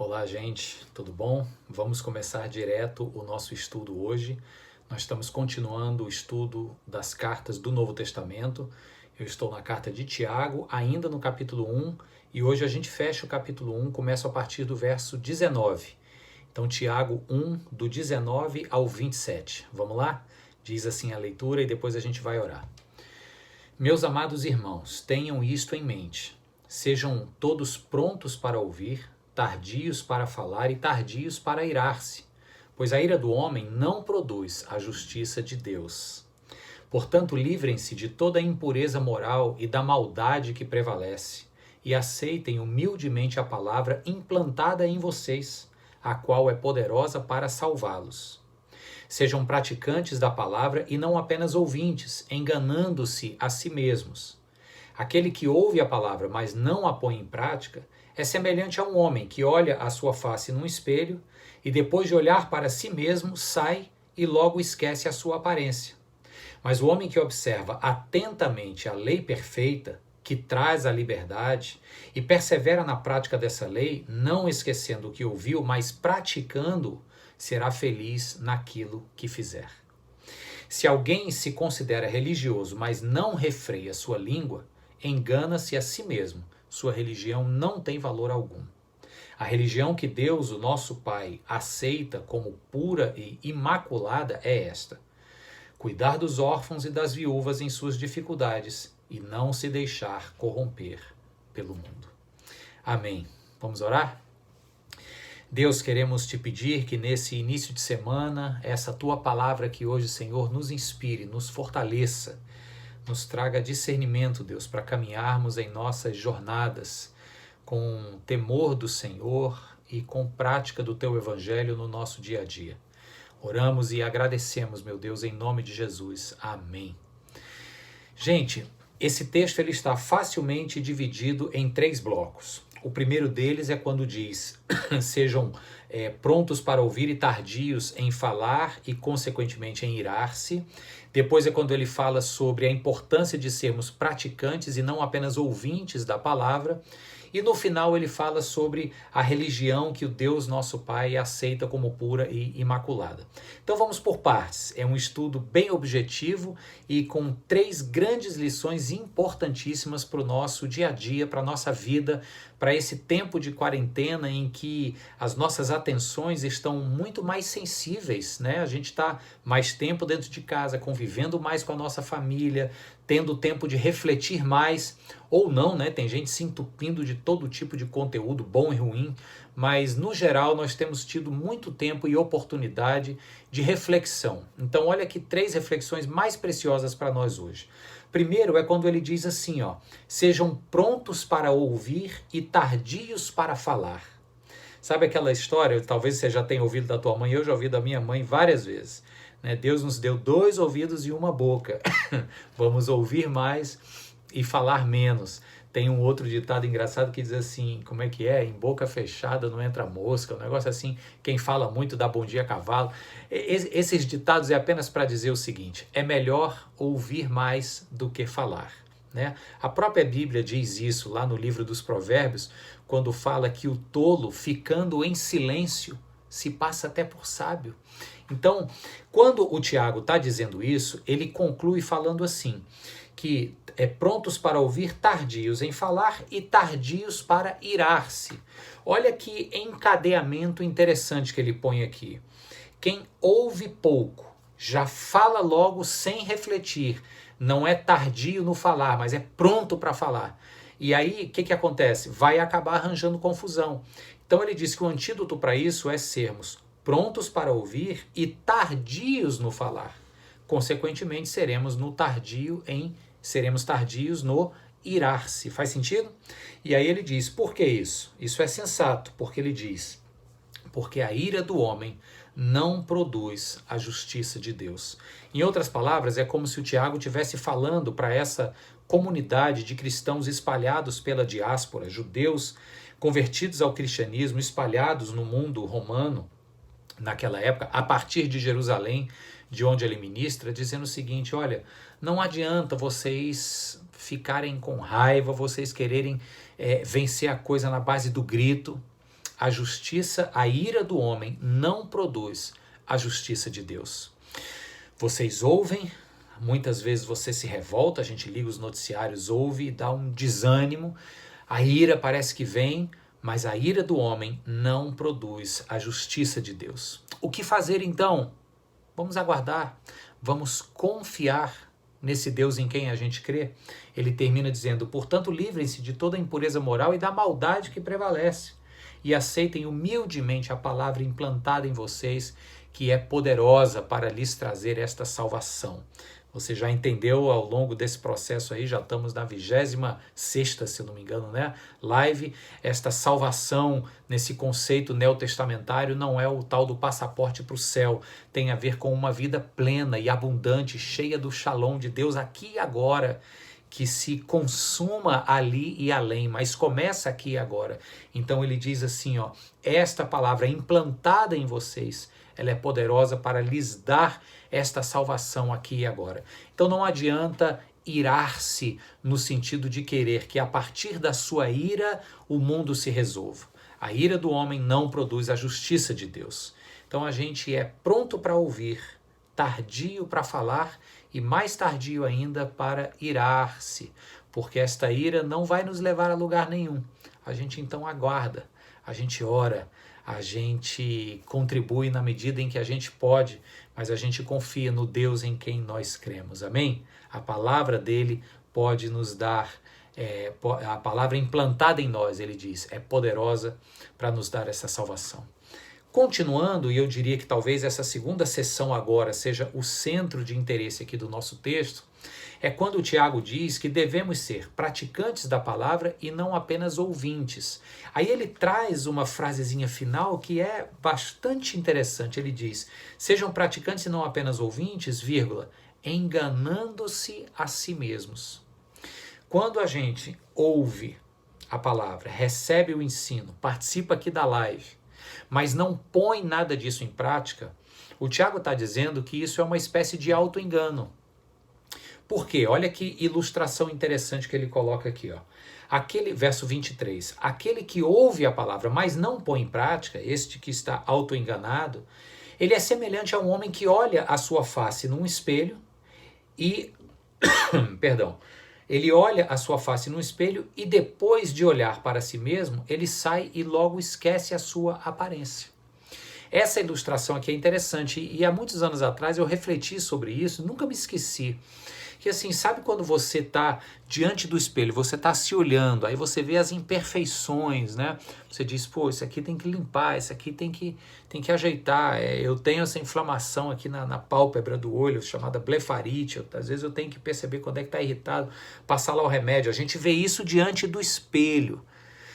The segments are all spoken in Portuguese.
Olá, gente, tudo bom? Vamos começar direto o nosso estudo hoje. Nós estamos continuando o estudo das cartas do Novo Testamento. Eu estou na carta de Tiago, ainda no capítulo 1, e hoje a gente fecha o capítulo 1, começa a partir do verso 19. Então, Tiago 1, do 19 ao 27. Vamos lá? Diz assim a leitura e depois a gente vai orar. Meus amados irmãos, tenham isto em mente. Sejam todos prontos para ouvir, tardios para falar e tardios para irar-se, pois a ira do homem não produz a justiça de Deus. Portanto, livrem-se de toda a impureza moral e da maldade que prevalece, e aceitem humildemente a palavra implantada em vocês, a qual é poderosa para salvá-los. Sejam praticantes da palavra e não apenas ouvintes, enganando-se a si mesmos. Aquele que ouve a palavra, mas não a põe em prática, é semelhante a um homem que olha a sua face num espelho e depois de olhar para si mesmo, sai e logo esquece a sua aparência. Mas o homem que observa atentamente a lei perfeita, que traz a liberdade, e persevera na prática dessa lei, não esquecendo o que ouviu, mas praticando, será feliz naquilo que fizer. Se alguém se considera religioso, mas não refreia sua língua, engana-se a si mesmo. Sua religião não tem valor algum. A religião que Deus, o nosso Pai, aceita como pura e imaculada é esta: cuidar dos órfãos e das viúvas em suas dificuldades e não se deixar corromper pelo mundo. Amém. Vamos orar? Deus, queremos te pedir que nesse início de semana, essa tua palavra que hoje, Senhor, nos inspire, nos fortaleça, nos traga discernimento, Deus, para caminharmos em nossas jornadas com temor do Senhor e com prática do teu evangelho no nosso dia a dia. Oramos e agradecemos, meu Deus, em nome de Jesus. Amém. Gente, esse texto ele está facilmente dividido em 3 blocos. O primeiro deles é quando diz, sejam prontos para ouvir e tardios em falar e, consequentemente, em irar-se. Depois é quando ele fala sobre a importância de sermos praticantes e não apenas ouvintes da palavra. E no final ele fala sobre a religião que o Deus nosso Pai aceita como pura e imaculada. Então vamos por partes. É um estudo bem objetivo e com 3 grandes lições importantíssimas para o nosso dia a dia, para a nossa vida, para esse tempo de quarentena em que as nossas atenções estão muito mais sensíveis, né? A gente está mais tempo dentro de casa, convivendo mais com a nossa família, tendo tempo de refletir mais, ou não, né? Tem gente se entupindo de todo tipo de conteúdo, bom e ruim, mas no geral nós temos tido muito tempo e oportunidade de reflexão. Então olha aqui 3 reflexões mais preciosas para nós hoje. Primeiro é quando ele diz assim, ó, sejam prontos para ouvir e tardios para falar. Sabe aquela história, talvez você já tenha ouvido da tua mãe, eu já ouvi da minha mãe várias vezes, né? Deus nos deu 2 ouvidos e uma boca. Vamos ouvir mais e falar menos. Tem um outro ditado engraçado que diz assim, como é que é? Em boca fechada não entra mosca, um negócio assim, quem fala muito dá bom dia a cavalo. Esses ditados é apenas para dizer o seguinte, é melhor ouvir mais do que falar, né? A própria Bíblia diz isso lá no livro dos Provérbios, quando fala que o tolo, ficando em silêncio, se passa até por sábio. Então, quando o Tiago está dizendo isso, ele conclui falando assim, que prontos para ouvir, tardios em falar e tardios para irar-se. Olha que encadeamento interessante que ele põe aqui. Quem ouve pouco, já fala logo sem refletir, não é tardio no falar, mas é pronto para falar. E aí, o que acontece? Vai acabar arranjando confusão. Então ele diz que o antídoto para isso é sermos prontos para ouvir e tardios no falar. Consequentemente, seremos tardios no irar-se. Faz sentido? E aí ele diz, por que isso? Isso é sensato, porque ele diz, porque a ira do homem não produz a justiça de Deus. Em outras palavras, é como se o Tiago estivesse falando para essa comunidade de cristãos espalhados pela diáspora, judeus convertidos ao cristianismo, espalhados no mundo romano, naquela época, a partir de Jerusalém, de onde ele ministra, dizendo o seguinte, olha, não adianta vocês ficarem com raiva, vocês quererem vencer a coisa na base do grito. a ira do homem não produz a justiça de Deus. Vocês ouvem, muitas vezes você se revolta, a gente liga os noticiários, ouve e dá um desânimo, a ira parece que vem, mas a ira do homem não produz a justiça de Deus. O que fazer então? Vamos aguardar, vamos confiar nesse Deus em quem a gente crê. Ele termina dizendo: portanto, livrem-se de toda impureza moral e da maldade que prevalece, e aceitem humildemente a palavra implantada em vocês, que é poderosa para lhes trazer esta salvação. Você já entendeu ao longo desse processo aí, já estamos na 26ª, se eu não me engano, né? Live, esta salvação nesse conceito neotestamentário não é o tal do passaporte para o céu, tem a ver com uma vida plena e abundante, cheia do shalom de Deus aqui e agora, que se consuma ali e além, mas começa aqui e agora. Então ele diz assim, ó, esta palavra implantada em vocês, ela é poderosa para lhes dar esta salvação aqui e agora. Então não adianta irar-se no sentido de querer que a partir da sua ira o mundo se resolva. A ira do homem não produz a justiça de Deus. Então a gente é pronto para ouvir, tardio para falar e mais tardio ainda para irar-se, porque esta ira não vai nos levar a lugar nenhum. A gente então aguarda, a gente ora, a gente contribui na medida em que a gente pode, mas a gente confia no Deus em quem nós cremos, amém? A palavra dele pode nos dar, a palavra implantada em nós, ele diz, é poderosa para nos dar essa salvação. Continuando, e eu diria que talvez essa segunda sessão agora seja o centro de interesse aqui do nosso texto, é quando o Tiago diz que devemos ser praticantes da palavra e não apenas ouvintes. Aí ele traz uma frasezinha final que é bastante interessante. Ele diz, sejam praticantes e não apenas ouvintes, vírgula, enganando-se a si mesmos. Quando a gente ouve a palavra, recebe o ensino, participa aqui da live, mas não põe nada disso em prática, o Tiago está dizendo que isso é uma espécie de auto-engano. Por quê? Olha que ilustração interessante que ele coloca aqui, ó. Aquele verso 23, aquele que ouve a palavra, mas não põe em prática, este que está auto-enganado, ele é semelhante a um homem que olha a sua face num espelho e, perdão, ele olha a sua face num espelho e depois de olhar para si mesmo, ele sai e logo esquece a sua aparência. Essa ilustração aqui é interessante e há muitos anos atrás eu refleti sobre isso, nunca me esqueci. Que assim, sabe quando você está diante do espelho, você está se olhando, aí você vê as imperfeições, né? Você diz, pô, isso aqui tem que limpar, isso aqui tem que ajeitar. Eu tenho essa inflamação aqui na pálpebra do olho, chamada blefarite. Às vezes eu tenho que perceber quando é que está irritado, passar lá o remédio. A gente vê isso diante do espelho.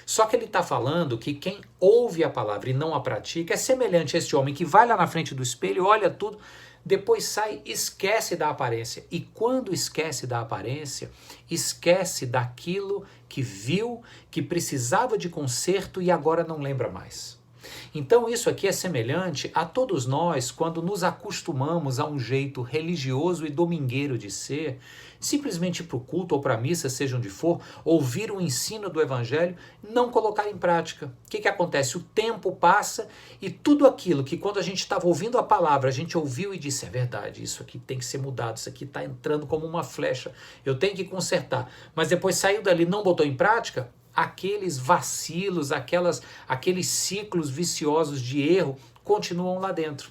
Só que ele está falando que quem ouve a palavra e não a pratica é semelhante a esse homem que vai lá na frente do espelho, olha tudo, depois sai, esquece da aparência. E quando esquece da aparência, esquece daquilo que viu, que precisava de conserto e agora não lembra mais. Então isso aqui é semelhante a todos nós quando nos acostumamos a um jeito religioso e domingueiro de ser, simplesmente para o culto ou para a missa, seja onde for, ouvir o ensino do evangelho, não colocar em prática. O que acontece? O tempo passa e tudo aquilo que quando a gente estava ouvindo a palavra, a gente ouviu e disse, é verdade, isso aqui tem que ser mudado, isso aqui está entrando como uma flecha, eu tenho que consertar. Mas depois saiu dali e não botou em prática, aqueles vacilos, aqueles ciclos viciosos de erro continuam lá dentro.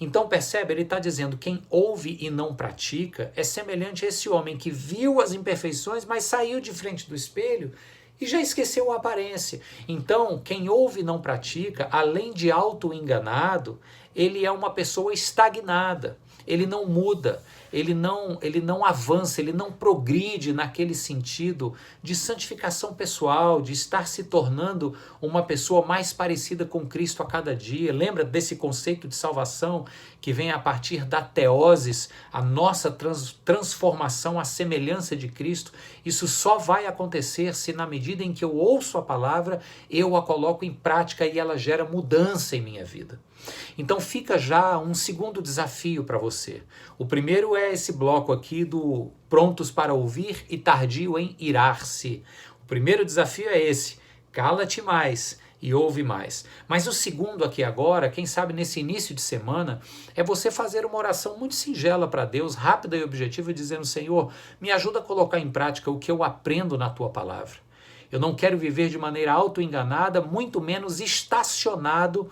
Então percebe, ele está dizendo, quem ouve e não pratica é semelhante a esse homem que viu as imperfeições, mas saiu de frente do espelho e já esqueceu a aparência. Então, quem ouve e não pratica, além de auto-enganado, ele é uma pessoa estagnada, ele não muda, ele não avança, ele não progride naquele sentido de santificação pessoal, de estar se tornando uma pessoa mais parecida com Cristo a cada dia. Lembra desse conceito de salvação que vem a partir da teoses, a nossa transformação à semelhança de Cristo? Isso só vai acontecer se na medida em que eu ouço a palavra, eu a coloco em prática e ela gera mudança em minha vida. Então fica já um segundo desafio para você. O primeiro é esse bloco aqui do prontos para ouvir e tardio em irar-se. O primeiro desafio é esse, cala-te mais e ouve mais. Mas o segundo aqui agora, quem sabe nesse início de semana, é você fazer uma oração muito singela para Deus, rápida e objetiva, dizendo: Senhor, me ajuda a colocar em prática o que eu aprendo na tua palavra. Eu não quero viver de maneira autoenganada, muito menos estacionado,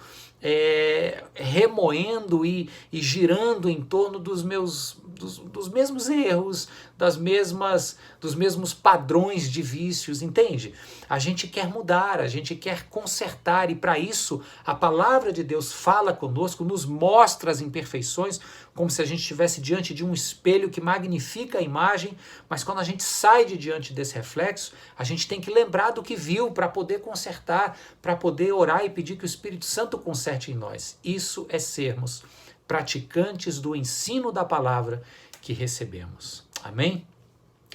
remoendo e girando em torno dos mesmos erros, dos mesmos padrões de vícios, entende? A gente quer mudar, a gente quer consertar, e para isso a palavra de Deus fala conosco, nos mostra as imperfeições, como se a gente estivesse diante de um espelho que magnifica a imagem, mas quando a gente sai de diante desse reflexo, a gente tem que lembrar do que viu para poder consertar, para poder orar e pedir que o Espírito Santo conserte em nós. Isso é sermos praticantes do ensino da palavra que recebemos. Amém?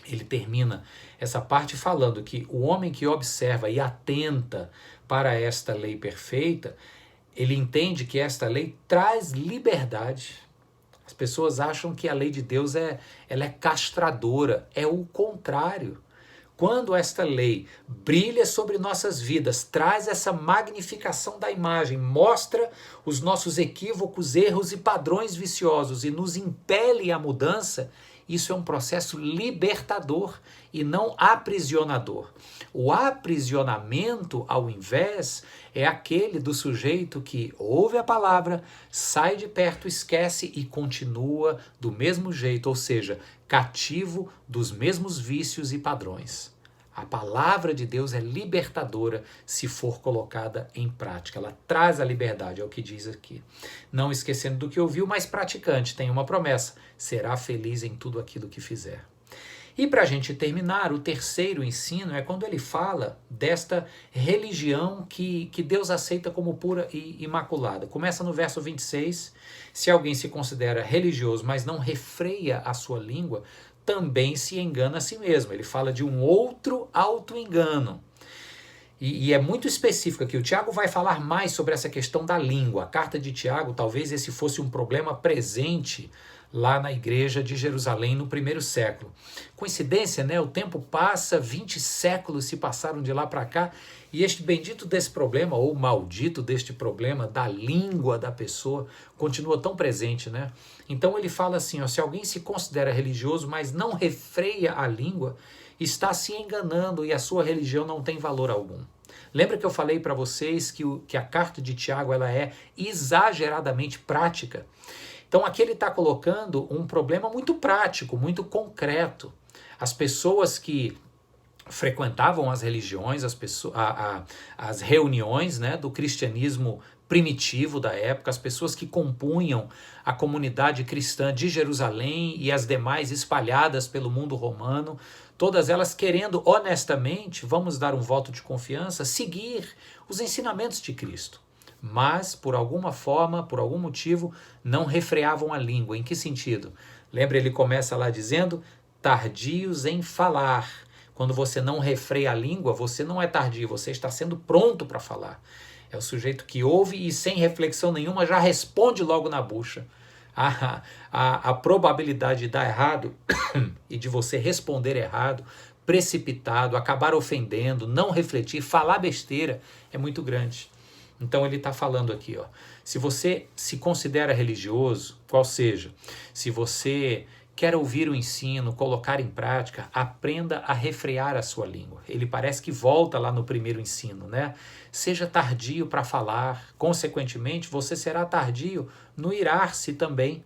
Ele termina essa parte falando que o homem que observa e atenta para esta lei perfeita, ele entende que esta lei traz liberdade. As pessoas acham que a lei de Deus ela é castradora. É o contrário. Quando esta lei brilha sobre nossas vidas, traz essa magnificação da imagem, mostra os nossos equívocos, erros e padrões viciosos e nos impele à mudança, isso é um processo libertador e não aprisionador. O aprisionamento, ao invés, é aquele do sujeito que ouve a palavra, sai de perto, esquece e continua do mesmo jeito, ou seja, cativo dos mesmos vícios e padrões. A palavra de Deus é libertadora se for colocada em prática. Ela traz a liberdade, é o que diz aqui. Não esquecendo do que ouviu, mas praticante. Tem uma promessa: será feliz em tudo aquilo que fizer. E para a gente terminar, o terceiro ensino é quando ele fala desta religião que Deus aceita como pura e imaculada. Começa no verso 26. Se alguém se considera religioso, mas não refreia a sua língua, também se engana a si mesmo. Ele fala de um outro auto-engano. E é muito específico aqui. O Tiago vai falar mais sobre essa questão da língua. A carta de Tiago, talvez esse fosse um problema presente lá na igreja de Jerusalém no primeiro século. Coincidência, né? O tempo passa, 20 séculos se passaram de lá para cá, e este bendito desse problema, ou maldito deste problema da língua da pessoa, continua tão presente, né? Então ele fala assim, ó, se alguém se considera religioso, mas não refreia a língua, está se enganando e a sua religião não tem valor algum. Lembra que eu falei para vocês que a carta de Tiago ela é exageradamente prática? Então aqui ele está colocando um problema muito prático, muito concreto. As pessoas que frequentavam as religiões, as reuniões, né, do cristianismo primitivo da época, as pessoas que compunham a comunidade cristã de Jerusalém e as demais espalhadas pelo mundo romano, todas elas querendo honestamente, vamos dar um voto de confiança, seguir os ensinamentos de Cristo. Mas, por alguma forma, por algum motivo, não refreavam a língua. Em que sentido? Lembra, ele começa lá dizendo, tardios em falar. Quando você não refreia a língua, você não é tardio, você está sendo pronto para falar. É o sujeito que ouve e sem reflexão nenhuma já responde logo na bucha. A probabilidade de dar errado e de você responder errado, precipitado, acabar ofendendo, não refletir, falar besteira, é muito grande. Então ele está falando aqui, ó, se você se considera religioso, qual seja, se você quer ouvir o ensino, colocar em prática, aprenda a refrear a sua língua. Ele parece que volta lá no primeiro ensino, né? Seja tardio para falar, consequentemente você será tardio no irar-se também.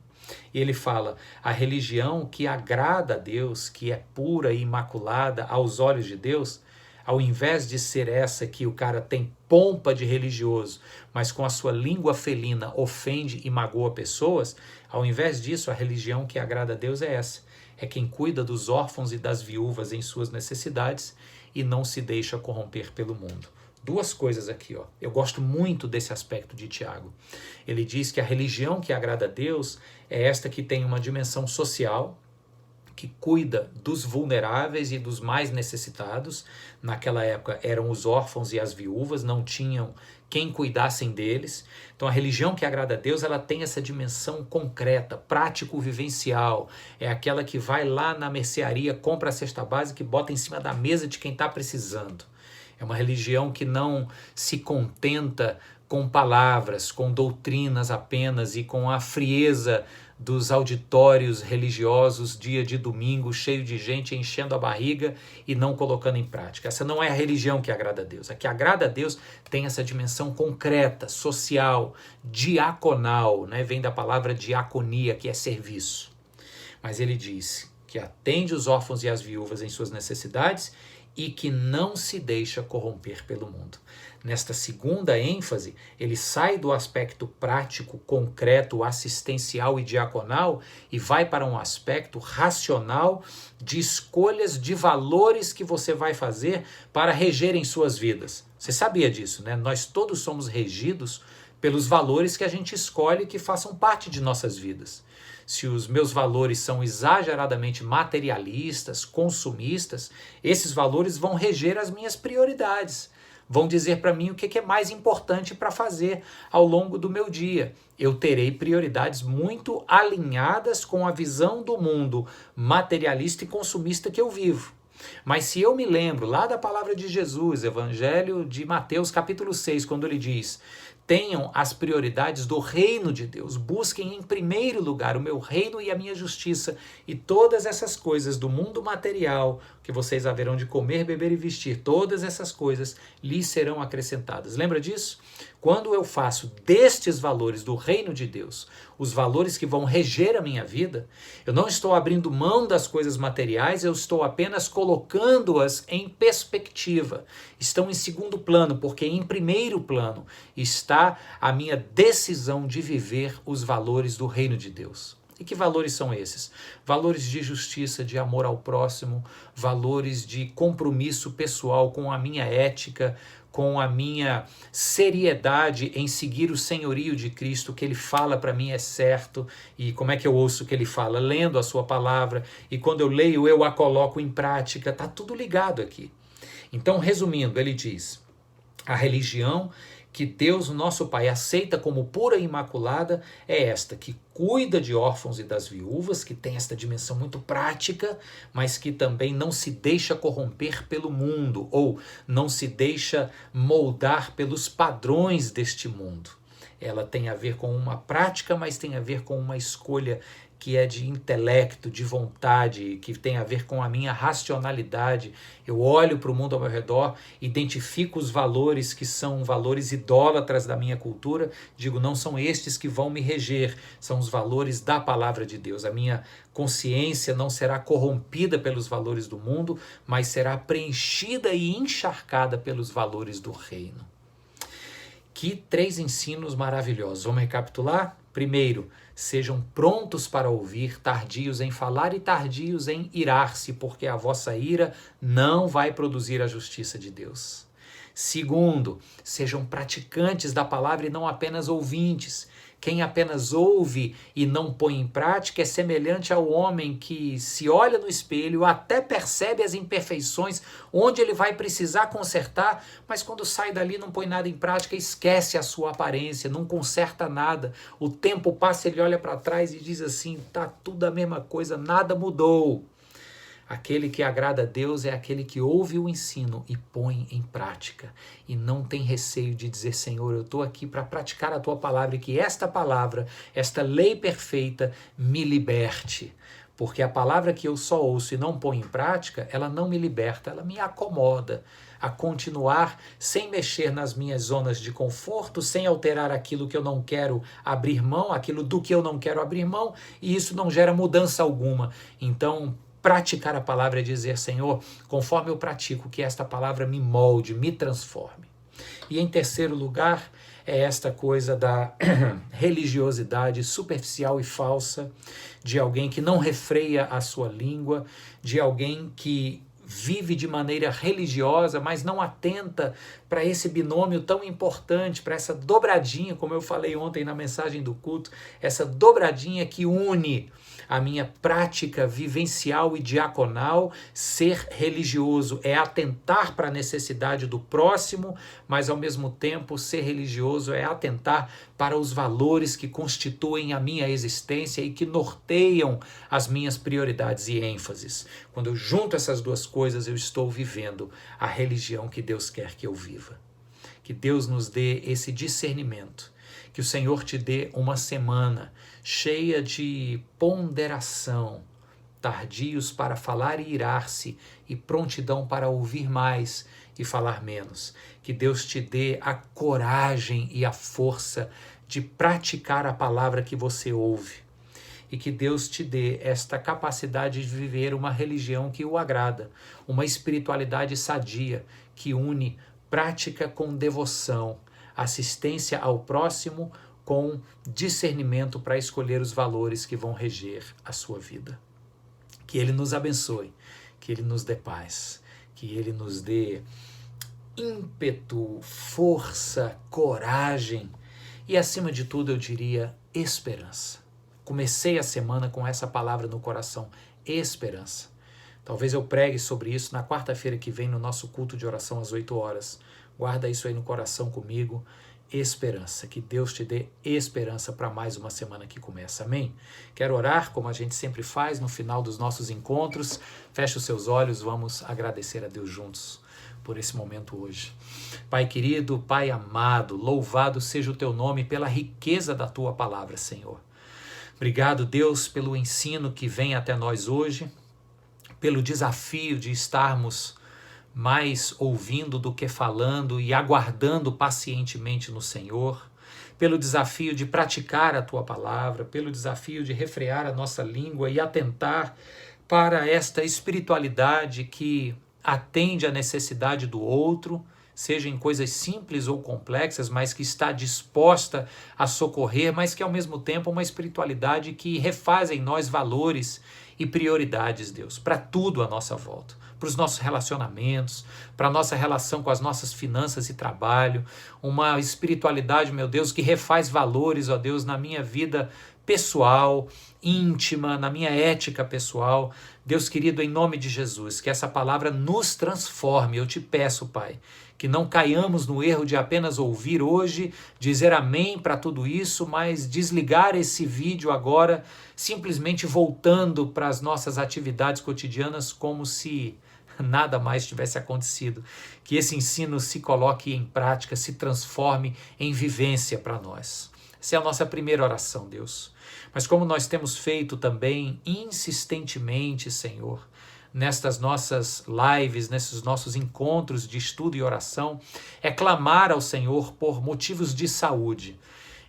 E ele fala, a religião que agrada a Deus, que é pura e imaculada aos olhos de Deus, ao invés de ser essa que o cara tem pompa de religioso, mas com a sua língua felina ofende e magoa pessoas, ao invés disso, a religião que agrada a Deus é essa. É quem cuida dos órfãos e das viúvas em suas necessidades e não se deixa corromper pelo mundo. Duas coisas aqui, ó. Eu gosto muito desse aspecto de Tiago. Ele diz que a religião que agrada a Deus é esta que tem uma dimensão social, que cuida dos vulneráveis e dos mais necessitados. Naquela época eram os órfãos e as viúvas, não tinham quem cuidassem deles. Então a religião que agrada a Deus, ela tem essa dimensão concreta, prático-vivencial. É aquela que vai lá na mercearia, compra a cesta básica e bota em cima da mesa de quem está precisando. É uma religião que não se contenta com palavras, com doutrinas apenas e com a frieza dos auditórios religiosos dia de domingo, cheio de gente enchendo a barriga e não colocando em prática. Essa não é a religião que agrada a Deus. A que agrada a Deus tem essa dimensão concreta, social, diaconal, né? Vem da palavra diaconia, que é serviço. Mas ele diz que atende os órfãos e as viúvas em suas necessidades e que não se deixa corromper pelo mundo. Nesta segunda ênfase, ele sai do aspecto prático, concreto, assistencial e diaconal e vai para um aspecto racional de escolhas de valores que você vai fazer para regerem suas vidas. Você sabia disso, né? Nós todos somos regidos pelos valores que a gente escolhe que façam parte de nossas vidas. Se os meus valores são exageradamente materialistas, consumistas, esses valores vão reger as minhas prioridades. Vão dizer para mim o que é mais importante para fazer ao longo do meu dia. Eu terei prioridades muito alinhadas com a visão do mundo materialista e consumista que eu vivo. Mas se eu me lembro lá da palavra de Jesus, Evangelho de Mateus capítulo 6, quando ele diz: tenham as prioridades do reino de Deus, busquem em primeiro lugar o meu reino e a minha justiça, e todas essas coisas do mundo material, que vocês haverão de comer, beber e vestir, todas essas coisas lhes serão acrescentadas. Lembra disso? Quando eu faço destes valores do reino de Deus os valores que vão reger a minha vida, eu não estou abrindo mão das coisas materiais, eu estou apenas colocando-as em perspectiva. Estão em segundo plano, porque em primeiro plano está a minha decisão de viver os valores do reino de Deus. E que valores são esses? Valores de justiça, de amor ao próximo, valores de compromisso pessoal com a minha ética, com a minha seriedade em seguir o senhorio de Cristo, o que ele fala para mim é certo. E como é que eu ouço o que ele fala? Lendo a sua palavra, e quando eu leio eu a coloco em prática. Está tudo ligado aqui. Então, resumindo, ele diz: a religião que Deus, nosso Pai, aceita como pura e imaculada é esta, que cuida de órfãos e das viúvas, que tem esta dimensão muito prática, mas que também não se deixa corromper pelo mundo, ou não se deixa moldar pelos padrões deste mundo. Ela tem a ver com uma prática, mas tem a ver com uma escolha que é de intelecto, de vontade, que tem a ver com a minha racionalidade. Eu olho para o mundo ao meu redor, identifico os valores que são valores idólatras da minha cultura, digo, não são estes que vão me reger, são os valores da palavra de Deus. A minha consciência não será corrompida pelos valores do mundo, mas será preenchida e encharcada pelos valores do reino. Que 3 ensinos maravilhosos. Vamos recapitular? Primeiro, sejam prontos para ouvir, tardios em falar e tardios em irar-se, porque a vossa ira não vai produzir a justiça de Deus. Segundo, sejam praticantes da palavra e não apenas ouvintes. Quem apenas ouve e não põe em prática é semelhante ao homem que se olha no espelho, até percebe as imperfeições, onde ele vai precisar consertar, mas quando sai dali não põe nada em prática, esquece a sua aparência, não conserta nada. O tempo passa, ele olha para trás e diz assim, tá tudo a mesma coisa, nada mudou. Aquele que agrada a Deus é aquele que ouve o ensino e põe em prática. E não tem receio de dizer, Senhor, eu estou aqui para praticar a tua palavra e que esta palavra, esta lei perfeita, me liberte. Porque a palavra que eu só ouço e não ponho em prática, ela não me liberta, ela me acomoda a continuar sem mexer nas minhas zonas de conforto, sem alterar aquilo que eu não quero abrir mão, aquilo do que eu não quero abrir mão, e isso não gera mudança alguma. Então, praticar a palavra é dizer, Senhor, conforme eu pratico, que esta palavra me molde, me transforme. E em terceiro lugar, é esta coisa da religiosidade superficial e falsa, de alguém que não refreia a sua língua, de alguém que vive de maneira religiosa, mas não atenta para esse binômio tão importante, para essa dobradinha, como eu falei ontem na mensagem do culto, essa dobradinha que une a minha prática vivencial e diaconal. Ser religioso é atentar para a necessidade do próximo, mas ao mesmo tempo ser religioso é atentar para os valores que constituem a minha existência e que norteiam as minhas prioridades e ênfases. Quando eu junto essas duas coisas eu estou vivendo a religião que Deus quer que eu viva. Que Deus nos dê esse discernimento. Que o Senhor te dê uma semana cheia de ponderação, tardios para falar e irar-se, e prontidão para ouvir mais e falar menos. Que Deus te dê a coragem e a força de praticar a palavra que você ouve. E que Deus te dê esta capacidade de viver uma religião que o agrada, uma espiritualidade sadia, que une prática com devoção, assistência ao próximo com discernimento para escolher os valores que vão reger a sua vida. Que Ele nos abençoe, que Ele nos dê paz, que Ele nos dê ímpeto, força, coragem e, acima de tudo, eu diria, esperança. Comecei a semana com essa palavra no coração, esperança. Talvez eu pregue sobre isso na quarta-feira que vem no nosso culto de oração às 8 horas. Guarda isso aí no coração comigo. Esperança, que Deus te dê esperança para mais uma semana que começa, amém? Quero orar, como a gente sempre faz no final dos nossos encontros. Feche os seus olhos, vamos agradecer a Deus juntos por esse momento hoje. Pai querido, Pai amado, louvado seja o teu nome pela riqueza da tua palavra, Senhor. Obrigado, Deus, pelo ensino que vem até nós hoje, pelo desafio de estarmos mais ouvindo do que falando e aguardando pacientemente no Senhor, pelo desafio de praticar a tua palavra, pelo desafio de refrear a nossa língua e atentar para esta espiritualidade que atende à necessidade do outro, seja em coisas simples ou complexas, mas que está disposta a socorrer, mas que ao mesmo tempo é uma espiritualidade que refaz em nós valores e prioridades, Deus, para tudo à nossa volta, para os nossos relacionamentos, para a nossa relação com as nossas finanças e trabalho, uma espiritualidade, meu Deus, que refaz valores, ó Deus, na minha vida pessoal, íntima, na minha ética pessoal. Deus querido, em nome de Jesus, que essa palavra nos transforme. Eu te peço, Pai, que não caiamos no erro de apenas ouvir hoje, dizer amém para tudo isso, mas desligar esse vídeo agora, simplesmente voltando para as nossas atividades cotidianas como se nada mais tivesse acontecido. Que esse ensino se coloque em prática, se transforme em vivência para nós. Essa é a nossa primeira oração, Deus. Mas como nós temos feito também insistentemente, Senhor, nestas nossas lives, nesses nossos encontros de estudo e oração, é clamar ao Senhor por motivos de saúde.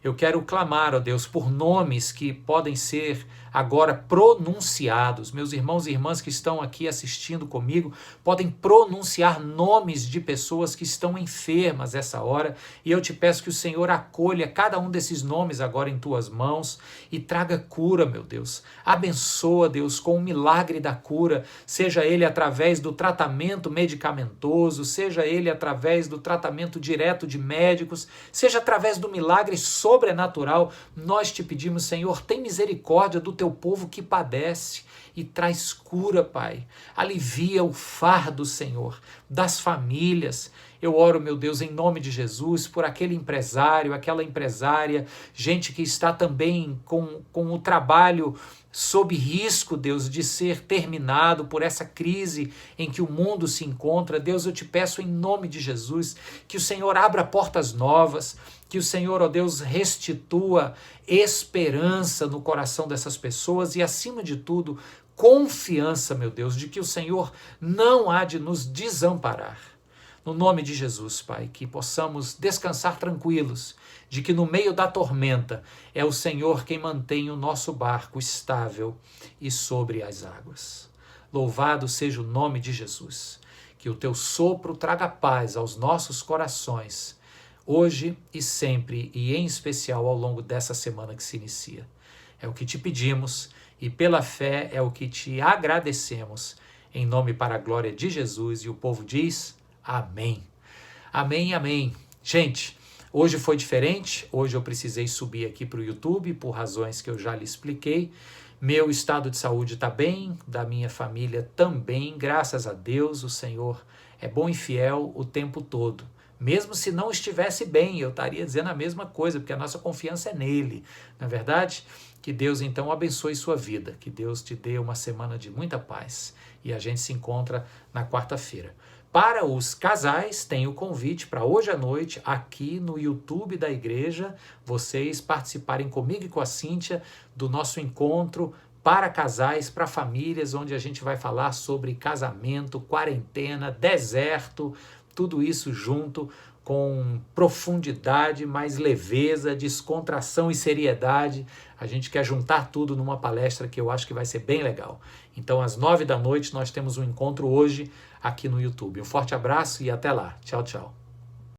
Eu quero clamar, ó Deus, por nomes que podem ser agora pronunciados. Meus irmãos e irmãs que estão aqui assistindo comigo podem pronunciar nomes de pessoas que estão enfermas essa hora. E eu te peço que o Senhor acolha cada um desses nomes agora em tuas mãos e traga cura, meu Deus. Abençoa, Deus, com o milagre da cura, seja ele através do tratamento medicamentoso, seja ele através do tratamento direto de médicos, seja através do milagre sobrenatural. Nós te pedimos, Senhor, tem misericórdia do teu povo que padece e traz cura, Pai. Alivia o fardo, Senhor, das famílias. Eu oro, meu Deus, em nome de Jesus, por aquele empresário, aquela empresária, gente que está também com o trabalho sob risco, Deus, de ser terminado por essa crise em que o mundo se encontra. Deus, eu te peço em nome de Jesus que o Senhor abra portas novas, que o Senhor, ó Deus, restitua esperança no coração dessas pessoas e, acima de tudo, confiança, meu Deus, de que o Senhor não há de nos desamparar. No nome de Jesus, Pai, que possamos descansar tranquilos, de que no meio da tormenta é o Senhor quem mantém o nosso barco estável e sobre as águas. Louvado seja o nome de Jesus. Que o teu sopro traga paz aos nossos corações, hoje e sempre, e em especial ao longo dessa semana que se inicia. É o que te pedimos e pela fé é o que te agradecemos, em nome para a glória de Jesus. E o povo diz amém. Amém, amém. Gente, hoje foi diferente. Hoje eu precisei subir aqui para o YouTube por razões que eu já lhe expliquei. Meu estado de saúde está bem, da minha família também, graças a Deus. O Senhor é bom e fiel o tempo todo. Mesmo se não estivesse bem, eu estaria dizendo a mesma coisa, porque a nossa confiança é nele, não é verdade? Que Deus então abençoe sua vida, que Deus te dê uma semana de muita paz e a gente se encontra na quarta-feira. Para os casais, tem o convite para hoje à noite, aqui no YouTube da igreja, vocês participarem comigo e com a Cíntia do nosso encontro para casais, para famílias, onde a gente vai falar sobre casamento, quarentena, deserto, tudo isso junto com profundidade, mais leveza, descontração e seriedade. A gente quer juntar tudo numa palestra que eu acho que vai ser bem legal. Então, às 9 da noite, nós temos um encontro hoje aqui no YouTube. Um forte abraço e até lá. Tchau, tchau.